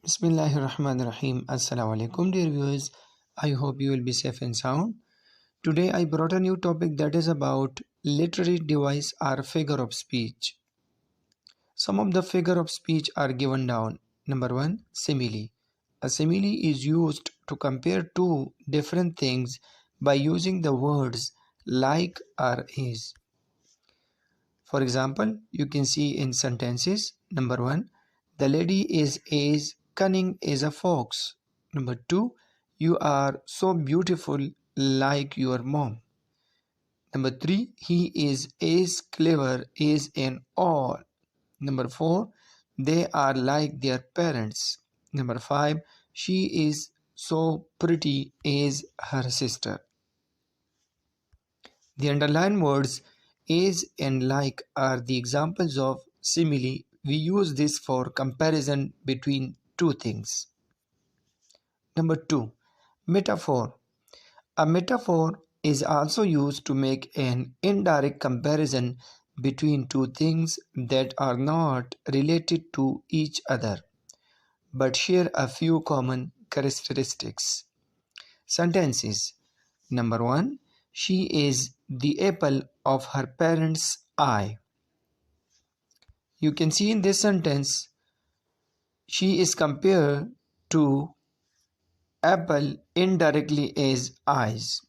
Bismillahirrahmanirrahim. Assalamu alaikum, dear viewers. I hope you will be safe and sound. Today I brought a new topic that is about literary device or figure of speech. Some of the figure of speech are given down. Number 1. Simile. A simile is used to compare two different things by using the words like or is. For example, you can see in sentences. Number 1. The lady is as cunning as a fox. Number 2. You are so beautiful like your mom. Number 3. He is as clever as an owl. Number 4. They are like their parents. Number 5. She is so pretty as her sister. The underlined words as and like are the examples of simile. We use this for comparison between two things. Number 2. Metaphor. A metaphor is also used to make an indirect comparison between two things that are not related to each other but share a few common characteristics. Sentences. Number 1. She is the apple of her parents' eye. You can see in this sentence, she is compared to apple indirectly as eyes.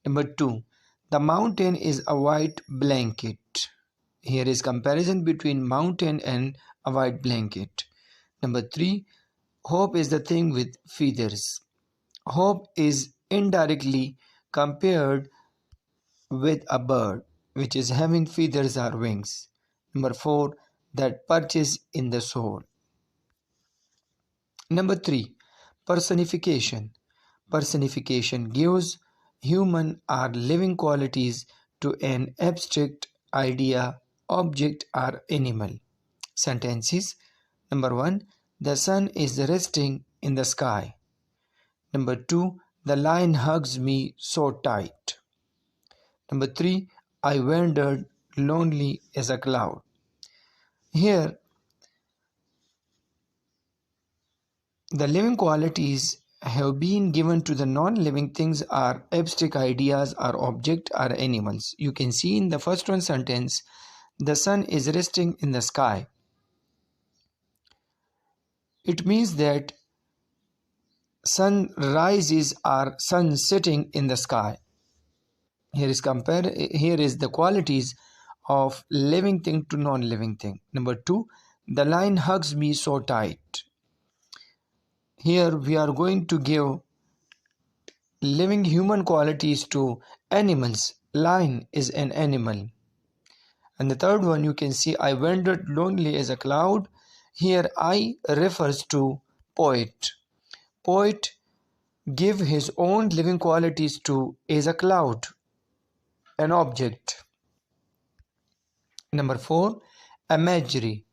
Number 2. The mountain is a white blanket. Here is comparison between mountain and a white blanket. Number 3. Hope is the thing with feathers. Hope is indirectly compared with a bird which is having feathers or wings. Number 4. That perches in the soul. Number 3. Personification. Personification gives human or living qualities to an abstract idea, object or animal. Sentences. Number 1. The sun is resting in the sky. Number 2. The lion hugs me so tight. Number 3. I wandered lonely as a cloud. Here, the living qualities have been given to the non-living things are abstract ideas or object or animals. You can see in the first one sentence, the sun is resting in the sky. It means that sun rises or sun setting in the sky. Here is the qualities of living thing to non-living thing. Number 2, the lion hugs me so tight. Here we are going to give living human qualities to animals. Lion is an animal. And the third one, you can see I wandered lonely as a cloud. Here I refers to poet. Poet give his own living qualities to as a cloud, an object. Number 4, imagery.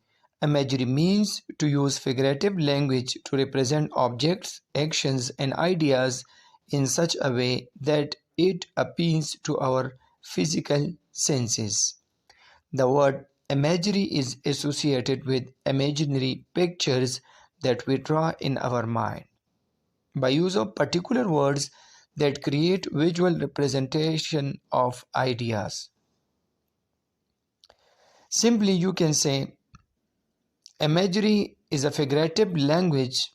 Imagery means to use figurative language to represent objects, actions and ideas in such a way that it appeals to our physical senses. The word imagery is associated with imaginary pictures that we draw in our mind. By use of particular words that create visual representation of ideas. Simply you can say imagery is a figurative language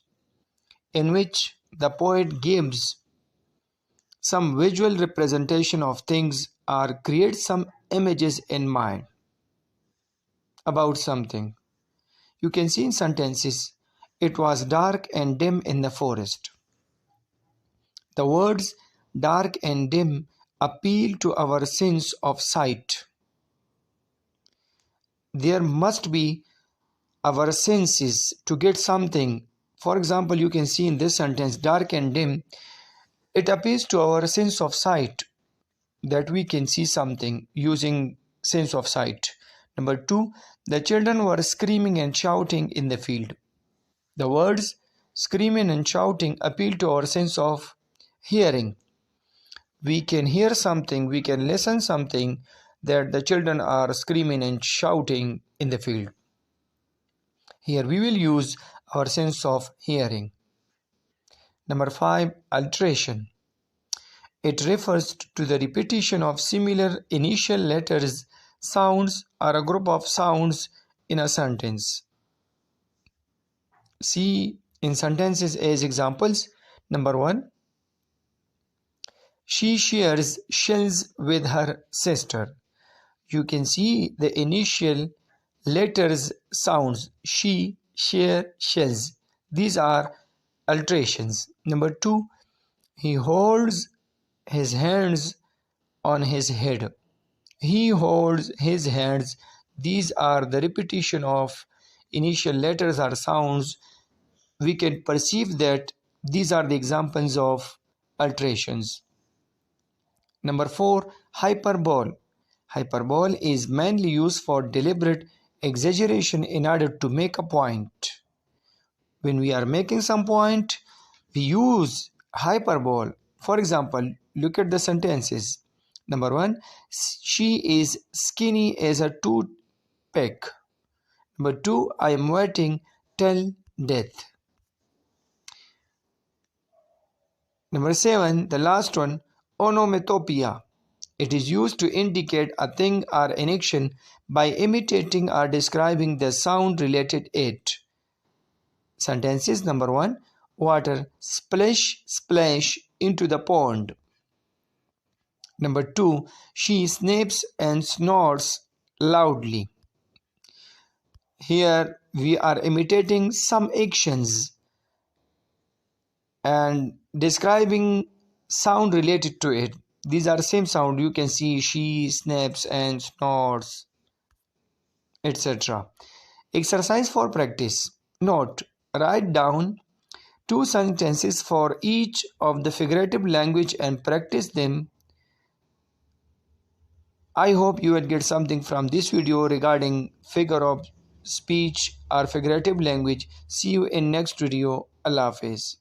in which the poet gives some visual representation of things or creates some images in mind about something. You can see in sentences, it was dark and dim in the forest. The words dark and dim appeal to our sense of sight. There must be our senses to get something. For example, you can see in this sentence, dark and dim, it appeals to our sense of sight that we can see something using sense of sight. Number 2, the children were screaming and shouting in the field. The words screaming and shouting appeal to our sense of hearing. We can hear something, we can listen something that the children are screaming and shouting in the field. Here we will use our sense of hearing. Number 5, alteration. It refers to the repetition of similar initial letters, sounds, or a group of sounds in a sentence. See in sentences as examples. Number 1, she shares shells with her sister. You can see the initial letters, sounds, she, share, shells. These are alterations. Number 2, he holds his hands on his head. He holds his hands. These are the repetition of initial letters or sounds. We can perceive that these are the examples of alterations. Number 4, hyperbole. Hyperbole is mainly used for deliberate exaggeration in order to make a point. When we are making some point, we use hyperbole. For example, look at the sentences. Number 1, she is skinny as a toothpick. Number 2, I am waiting till death. Number 7, the last one, onomatopoeia. It is used to indicate a thing or an action by imitating or describing the sound related it. Sentences. Number 1, water splash splash into the pond. Number 2, she snaps and snorts loudly. Here we are imitating some actions and describing sound related to it. These are the same sound. You can see she snaps and snorts, etc. Exercise for practice. Note, write down 2 sentences for each of the figurative language and practice them. I hope you will get something from this video regarding figure of speech or figurative language. See you in next video. Allah Hafiz.